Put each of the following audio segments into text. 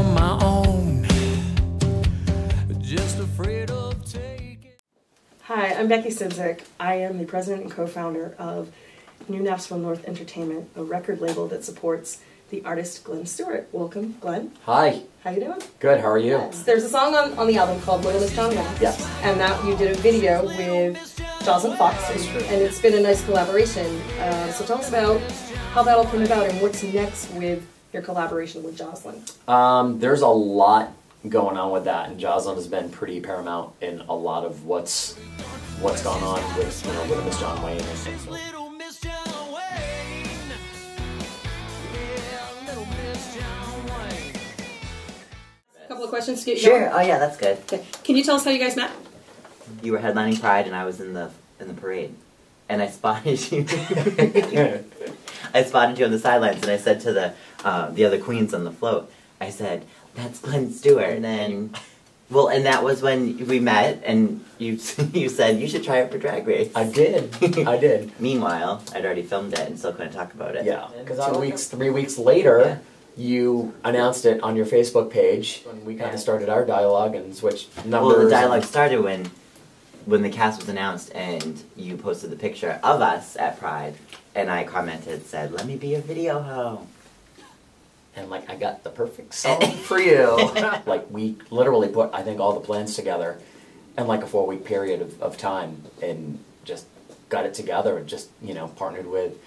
on my own, just afraid of taking. Hi, I'm Becky Sidzik. I am the president and co-founder of New Nashville North Entertainment, a record label that supports the artist Glenn Stewart. Welcome, Glenn. Hi. How you doing? Good, how are you? Yes. There's a song on the album called Loyal as John Wayne. Yes. And that you did a video with Joslyn and it's been a nice collaboration. So tell us about how that all came about and what's next with your collaboration with Joslyn. There's a lot going on with that, and Joslyn has been pretty paramount in a lot of what's gone on with Little Miss John Wayne and things. Little Miss John Wayne. Yeah, Little Miss John Wayne. A couple of questions to get you Sure. going. Oh yeah, that's good. Okay. Can you tell us how you guys met? You were headlining Pride, and I was in the parade, and I spotted you. I spotted you on the sidelines, and I said to the other queens on the float, I said, "That's Glenn Stewart." And that was when we met, and you said you should try it for Drag Race. I did. I did. Meanwhile, I'd already filmed it and still couldn't talk about it. Yeah, because 3 weeks later, yeah, you announced it on your Facebook page, and we kind of started our dialogue and switched numbers. Well, the dialogue started when the cast was announced, and you posted the picture of us at Pride, and I commented, said, "Let me be a video hoe." And like, I got the perfect song for you. Like, we literally put, I think, all the plans together in like a 4-week period of time, and just got it together, and just, partnered with,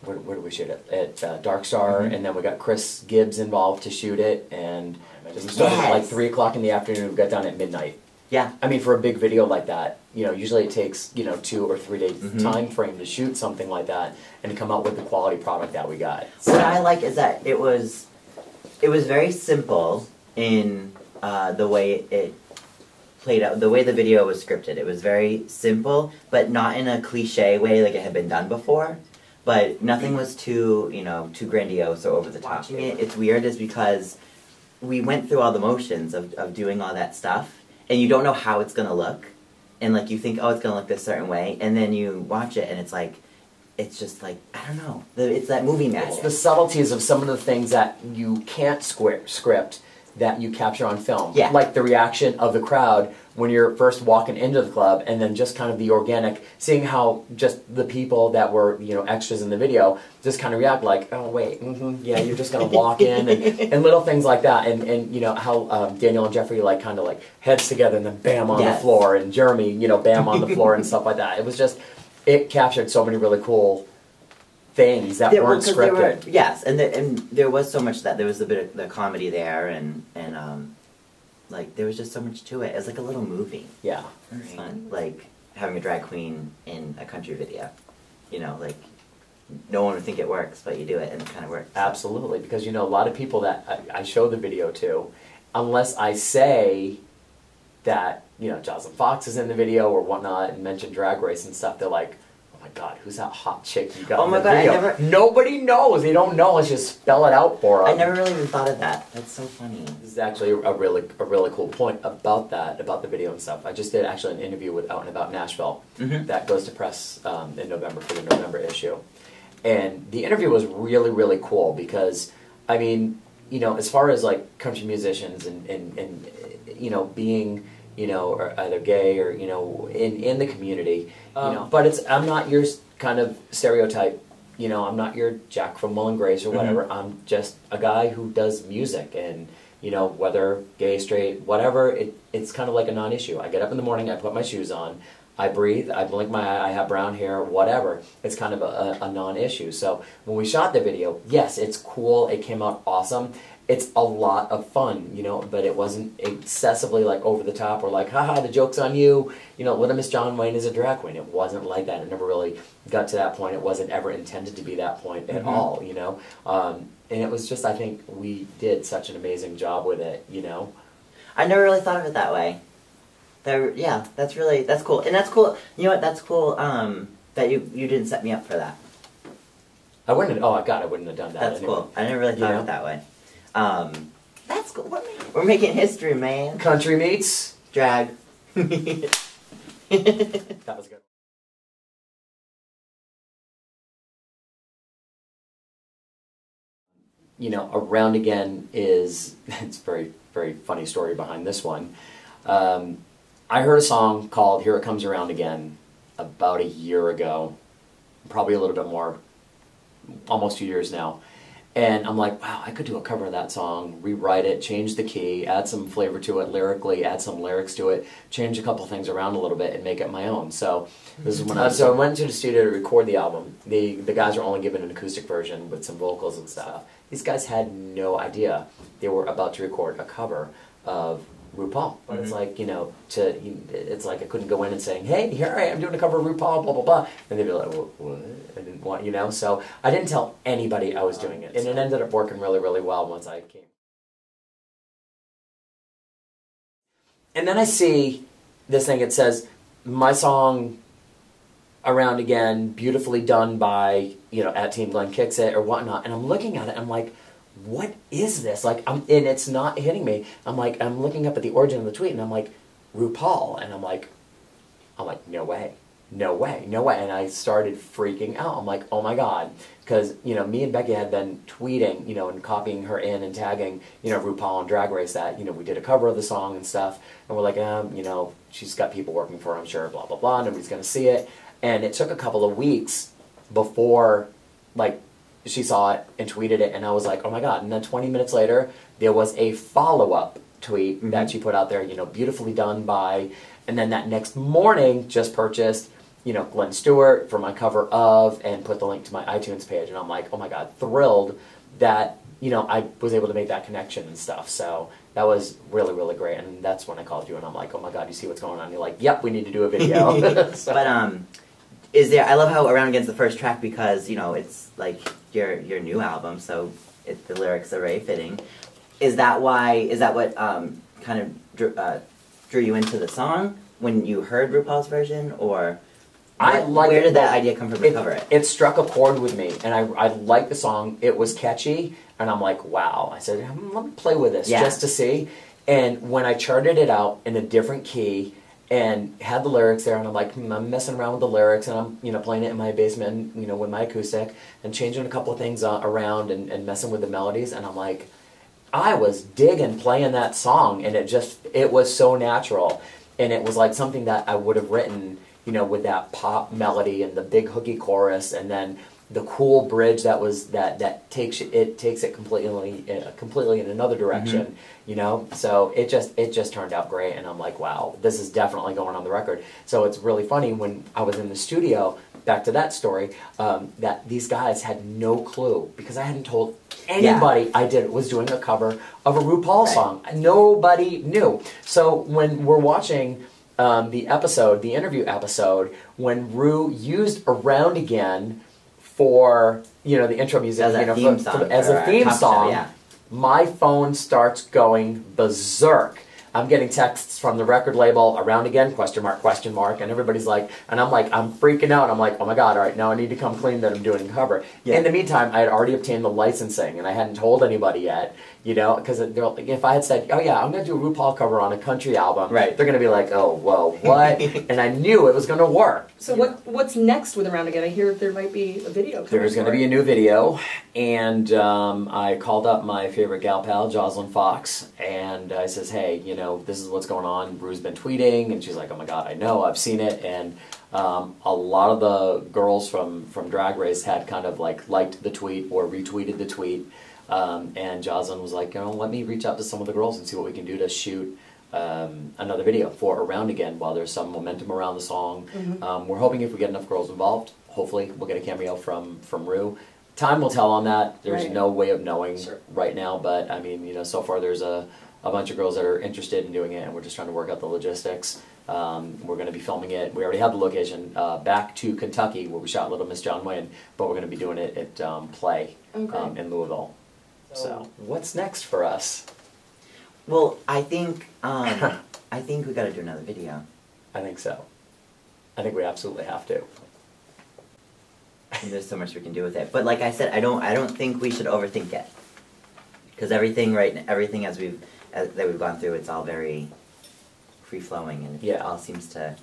where did we shoot it? At Dark Star, and then we got Chris Gibbs involved to shoot it, and we started at like 3 o'clock in the afternoon, we got done at midnight. Yeah. I mean, for a big video like that, usually it takes, 2 or 3 days time frame to shoot something like that, and to come out with the quality product that we got. So, what I like is that it was very simple in the way it played out, the way the video was scripted. It was very simple, but not in a cliche way like it had been done before. But nothing was too, too grandiose or over the top. Watching it's weird is because we went through all the motions of doing all that stuff, and you don't know how it's gonna look, and like you think, oh, it's gonna look this certain way, and then you watch it and it's like, it's just like, I don't know, it's that movie magic. It's the subtleties of some of the things that you can't script that you capture on film. Yeah. Like the reaction of the crowd when you're first walking into the club, and then just kind of the organic, seeing how just the people that were, extras in the video just kind of react like, oh wait, yeah, you're just gonna walk in, and little things like that, and how Daniel and Jeffrey like kind of like heads together and then bam on the floor, and Jeremy, bam on the floor and stuff like that. It was just, it captured so many really cool things that weren't scripted. Yes, and there was so much that there was a bit of the comedy there, and like there was just so much to it. It was like a little movie. Yeah, it was fun. Like having a drag queen in a country video. Like no one would think it works, but you do it and it kind of works. Absolutely, because a lot of people that I show the video to, unless I say that Joslyn Fox is in the video or whatnot and mention Drag Race and stuff, they're like, oh my god, who's that hot chick you got in the video? Nobody knows. They don't know. Let's just spell it out for them. I never really even thought of that. That's so funny. This is actually a really cool point about that, about the video and stuff. I just did actually an interview with Out and About Nashville that goes to press in November for the November issue. And the interview was really, really cool because, I mean, as far as like country musicians and being, or either gay or, in the community, but I'm not your kind of stereotype, I'm not your Jack from Will and Grace or whatever. I'm just a guy who does music, and, whether gay, straight, whatever, it's kind of like a non-issue. I get up in the morning, I put my shoes on, I breathe, I blink my eye, I have brown hair, whatever. It's kind of a non-issue. So when we shot the video, yes, it's cool, it came out awesome. It's a lot of fun, but it wasn't excessively like over the top or like, haha, the joke's on you, Little Miss John Wayne is a drag queen. It wasn't like that. It never really got to that point. It wasn't ever intended to be that point at all, and it was just, I think we did such an amazing job with it, I never really thought of it that way. Yeah, that's cool. And that's cool, that's cool, that you didn't set me up for that. I wouldn't have, I wouldn't have done that. That's anyway. Cool. I never really thought of it that way. That's cool. We're making history, man. Country meets drag. That was good. you know, Around Again is, it's a very, very funny story behind this one. I heard a song called Here It Comes Around Again about a year ago, probably a little bit more, almost 2 years now. And I'm like, wow, I could do a cover of that song, rewrite it, change the key, add some flavor to it lyrically, add some lyrics to it, change a couple things around a little bit, and make it my own. So this is when I went to the studio to record the album. The guys were only given an acoustic version with some vocals and stuff. These guys had no idea they were about to record a cover of RuPaul. But it's like, you know, it's like I couldn't go in and saying, hey, here I am doing a cover of RuPaul, blah, blah, blah. And they'd be like, what? I didn't want, you know? So I didn't tell anybody I was doing it. And it ended up working really, really well once I came. And then I see this thing, it says, my song Around Again, beautifully done by, you know, at Team Glenn Kicks It or whatnot. And I'm looking at it, and I'm like, what is this? Like, and it's not hitting me. I'm like, I'm looking up at the origin of the tweet, and I'm like, RuPaul, and I'm like, no way, no way, no way. And I started freaking out. I'm like, oh my God, because, you know, me and Becky had been tweeting, you know, and copying her in and tagging, you know, RuPaul and Drag Race that, you know, we did a cover of the song and stuff, and we're like, you know, she's got people working for her, I'm sure, blah, blah, blah, nobody's gonna see it. And it took a couple of weeks before, like, she saw it and tweeted it, and I was like, oh my God. And then 20 minutes later, there was a follow-up tweet that she put out there, you know, beautifully done by, and then that next morning, just purchased, you know, Glenn Stewart for my cover of, and put the link to my iTunes page, and I'm like, oh my God, thrilled that, you know, I was able to make that connection and stuff. So that was really, really great, and that's when I called you, and I'm like, oh my God, you see what's going on? You're like, yep, we need to do a video. So. But, is there, I love how Around Again's the first track because, you know, it's like your new album, so the lyrics are very fitting. Is that what kind of drew you into the song when you heard RuPaul's version, or where did that idea come from to cover it? It struck a chord with me, and I liked the song. It was catchy, and I'm like, wow. I said, let me play with this just to see. And when I charted it out in a different key, and had the lyrics there, and I'm like, I'm messing around with the lyrics, and I'm, you know, playing it in my basement, you know, with my acoustic, and changing a couple of things around, and messing with the melodies, and I'm like, I was digging playing that song, and it was so natural, and it was like something that I would have written, you know, with that pop melody, and the big hooky chorus, and then the cool bridge that takes it completely in another direction, you know. So it just turned out great, and I'm like, wow, this is definitely going on the record. So it's really funny when I was in the studio. Back to that story, that these guys had no clue because I hadn't told anybody I was doing a cover of a RuPaul song. Nobody knew. So when we're watching the interview episode, when Ru used Around Again for, you know, the intro music, as a theme song, my phone starts going berserk. I'm getting texts from the record label, Around Again, question mark, and everybody's like, and I'm like, I'm freaking out. I'm like, oh my God, all right, now I need to come clean that I'm doing a cover. In the meantime, I had already obtained the licensing, and I hadn't told anybody yet, you know, because like, if I had said, oh yeah, I'm going to do a RuPaul cover on a country album, they're going to be like, oh, whoa, what? And I knew it was going to work. So what's next with Around Again? I hear there might be a video coming. There's going to be a new video, and I called up my favorite gal pal, Joslyn Fox, and I says, hey, you know, this is what's going on. Rue's been tweeting, and she's like, oh my God, I know, I've seen it, and a lot of the girls from Drag Race had kind of like liked the tweet or retweeted the tweet, and Joslyn was like, you know, let me reach out to some of the girls and see what we can do to shoot another video for Around Again while there's some momentum around the song. We're hoping if we get enough girls involved, hopefully we'll get a cameo from Rue. Time will tell on that. There's no way of knowing right now, but I mean, you know, so far there's a bunch of girls that are interested in doing it, and we're just trying to work out the logistics. We're going to be filming it. We already have the location back to Kentucky where we shot Little Miss John Wayne, but we're going to be doing it at Play in Louisville. So what's next for us? Well, I think we got to do another video. I think so. I think we absolutely have to. And there's so much we can do with it, but like I said, I don't think we should overthink it, because everything as that we've gone through, it's all very free flowing, and it all seems to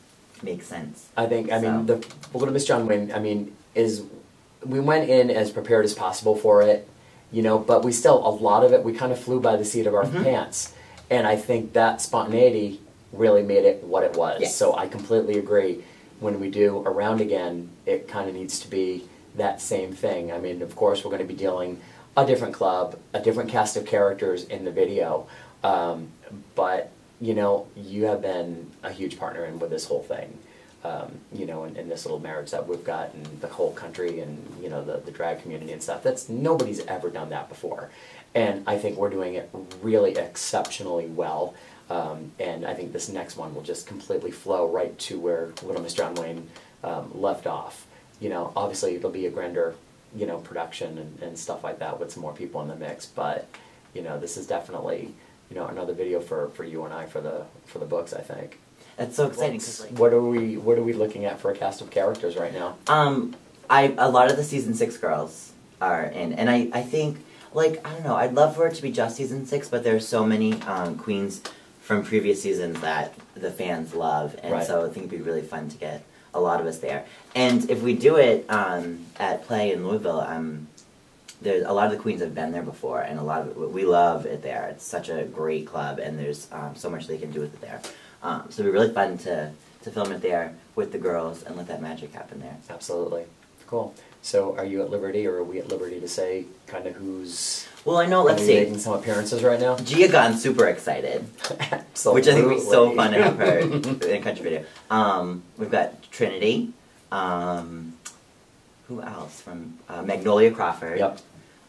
make sense. I think. I mean, the Little Miss John Wayne. I mean, we went in as prepared as possible for it, you know, but we still, a lot of it, we kind of flew by the seat of our pants. And I think that spontaneity really made it what it was. Yes. So I completely agree. When we do Around Again, it kind of needs to be that same thing. I mean, of course, we're going to be dealing a different club, a different cast of characters in the video. But, you know, you have been a huge partner in with this whole thing. You know, in this little marriage that we've got in the whole country and, you know, the drag community and stuff. Nobody's ever done that before. And I think we're doing it really exceptionally well. And I think this next one will just completely flow right to where Little Miss John Wayne left off. You know, obviously it'll be a grander, you know, production and stuff like that with some more people in the mix. But, you know, this is definitely, you know, another video for you and I for the books, I think. That's so exciting. 'Cause, like, What are we looking at for a cast of characters right now? A lot of the season 6 girls are in, and I think, like, I don't know, I'd love for it to be just season 6, but there's so many queens from previous seasons that the fans love, and so I think it'd be really fun to get a lot of us there. And if we do it at Play in Louisville, there's a lot of the queens have been there before, and a lot of we love it there. It's such a great club, and there's so much they can do with it there. So it'd be really fun to film it there with the girls and let that magic happen there. Absolutely. Cool. So are you at liberty, or are we at liberty to say kind of who's... Well, I know, let's see. Making some appearances right now? Gia gotten super excited. Absolutely. Which I think would be so fun to have her in a country video. We've got Trinity. Who else? From Magnolia Crawford. Yep.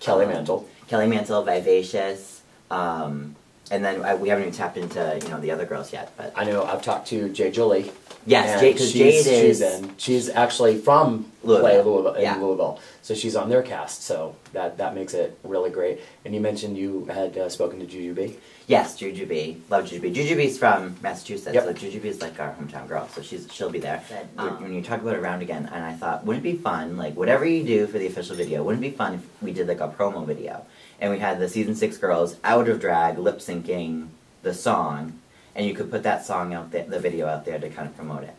Kelly Mantle. Kelly Mantle, Vivacious. And then we haven't even tapped into, you know, the other girls yet. But I know I've talked to Jade Jolie. Yes, Jade, because Jade is... She's actually from Louisville. Louisville. So she's on their cast, so that makes it really great. And you mentioned you had spoken to Jujubee? Yes, Jujubee. Love Jujubee. Jujubee's from Massachusetts, Yep. so Jujubee is like our hometown girl, so she'll be there. When you talk about Around Again, and I thought, wouldn't it be fun, like, whatever you do for the official video, wouldn't it be fun if we did, like, a promo video? And we had the season 6 girls out of drag, lip-syncing the song, and you could put that song out there, the video out there to kind of promote it.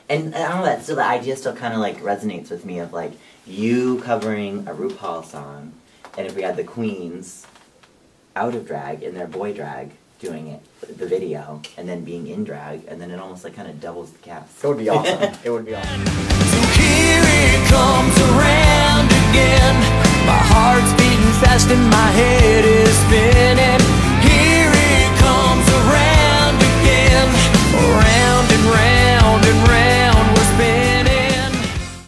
And I don't know, that still, the idea still kind of, like, resonates with me of, like, you covering a RuPaul song, and if we had the queens out of drag in their boy drag doing it, the video, and then being in drag, and then it almost, like, kind of doubles the cast. It would be awesome. It would be awesome. So here it comes around again. My heart's beating fast and my head is spinning.